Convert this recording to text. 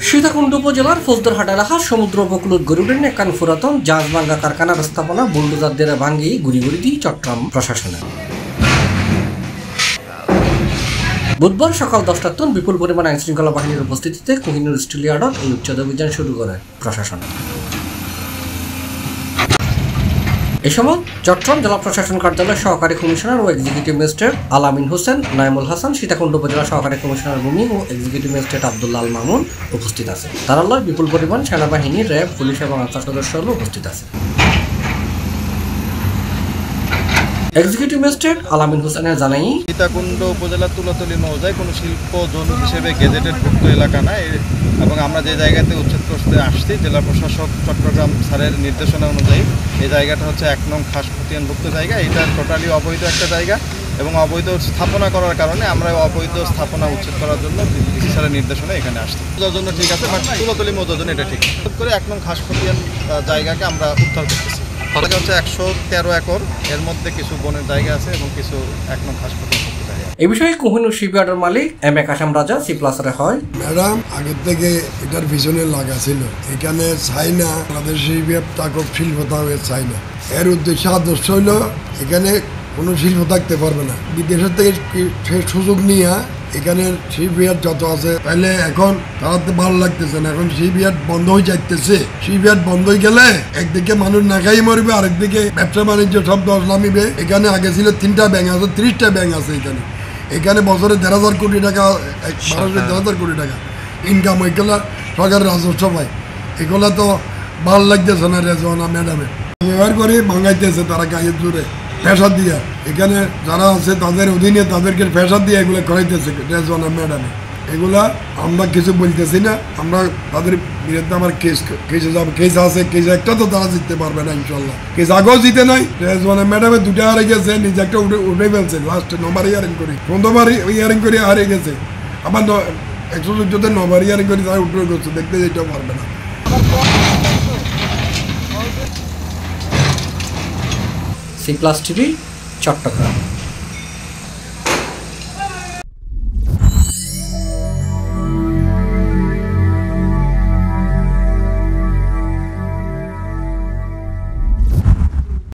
সীতাকুণ্ড উপজেলার ফৌজদারহাট এলাকার সমুদ্র উপকূলত গড়ে ওঠেন একখান পুরাতন জাহাজ ভাঙ্গা কারখানার স্থাপনা বুলডোজার দিয়ে ভাঙ্গি গুড়ি গুড়ি দিয়ে চট্টগ্রাম প্রশাসনের। বুধবার সকাল 10টার তন বিপুল পরিমাণ আইনশৃঙ্খলা বাহিনীর উপস্থিতিতে কোহিনুর স্টিল ইয়ার্ডত এই উচ্ছেদ অভিযান শুরু করে প্রশাসন। এ সময় চট্টগ্রাম জেলা প্রশাসন কার্যালয়ের সহকারী কমিশনার ও এক্সিকিউটিভ ম্যাজিস্ট্রেট আলামিন হোসেন, নাইমুল হাসান, সীতাকুণ্ড উপজেলা সহকারী কমিশনার ভূমি ও এক্সিকিউটিভ ম্যাজিস্ট্রেট আব্দুল্লাহ আল মামুন উপস্থিত আছে। তারা বিপুল পরিমাণ সেনাবাহিনী, র্যাব, পুলিশ এবং আনসার সদস্য উপস্থিত আছে। এক্সিকিউটিভ ম্যাজিস্ট্রেট আলামিন হোসেনের জানাই, সীতাকুণ্ড উপজেলার তুলাতলী মৌজায় কোনো শিল্প জোন হিসেবে গেজেটেডভুক্ত এলাকা নাই এবং আমরা যে জায়গাতে উচ্ছেদ করতে আসছি জেলা প্রশাসক চট্টগ্রাম স্যারের নির্দেশনা অনুযায়ী এই জায়গাটা হচ্ছে ১ নং খাস খতিয়ানভুক্ত জায়গা। এটা টোটালি অবৈধ একটা জায়গা এবং অবৈধ স্থাপনা করার কারণে আমরা অবৈধ স্থাপনা উচ্ছেদ করার জন্য ডিসি স্যারের নির্দেশনা এখানে আসছি। মৌজার জন্য ঠিক আছে, বাট তুলাতলী মৌজার জন্য এটা ঠিক করে ১ নং খাস খতিয়ান জায়গাকে আমরা উদ্ধার করতেছি। জায়গা হচ্ছে ১১৩ একর, এর মধ্যে কিছু বনের জায়গা আছে এবং কিছু ১ নং খাস খতিয়ান জায়গা। এই বিষয়ে কোহিনুর শিপইয়ার্ডের মালিক এম এ কাশাম রাজা সিপ্লাসরে হয়, ম্যাডাম আগের থেকে এটার পিছনে লাগা ছিল, এখানে চাই না আমাদের শিপইয়ার্ড তাকে শিল্প থাকবে চাই না। এর উদ্দেশ্য আদর্শ হইল এখানে কোনো শিল্প থাকতে পারবে না। বিদেশের থেকে সুযোগ নিয়ে এখানে শিপইয়ার্ড যত আছে তাহলে এখন তাড়াতে ভালো লাগতেছে না, এখন শিপইয়ার্ড বন্ধ হয়ে যাইতেছে। শিপইয়ার্ড বন্ধ হয়ে গেলে একদিকে মানুষ না খাই মরবে, আরেকদিকে ব্যবসা বাণিজ্য সব দশ নামিবে। এখানে আগে ছিল 3টা ব্যাংক আছে, 30টা ব্যাংক আছে এখানে। এখানে বছরে ১,৫০০ কোটি টাকা, ১,২০০ কোটি টাকা ইনকাম ওইগুলা সরকারের রাজস্ব পায়। এগুলা তো ভালো লাগতেছে না রেজওয়ানা ম্যাডামে ব্যবহার করে ভাঙাইতেছে তারা গায়ের জোরে প্রেশার দিয়ে। এখানে যারা আছে তাদের অধীনে তাদেরকে প্রেশার দিয়ে এগুলো করাইতেছে রেজওয়ানা ম্যাডামে। এগুলা আমরা কিছু বলতেছি না, আমরা তাদের বিরুদ্ধে আমার কেসে যাবে, কেস আছে, কেস একটা তো তারা জিততে পারবে না ইনশাল্লাহ। কেস আগেও জিতে নাই, রেজওয়ানা ম্যাডামে 2টা হারে গেছে, নিজে একটা উঠে ফেলছে লাস্টে 9বার ইয়ারিং করে, 15বার ইয়ারিং করে হারে গেছে। আবার 114তে 9বার ইয়ারিং করে তারা উঠে গেছে, দেখতে যেতেও পারবে না। C plus TV, Chittagong.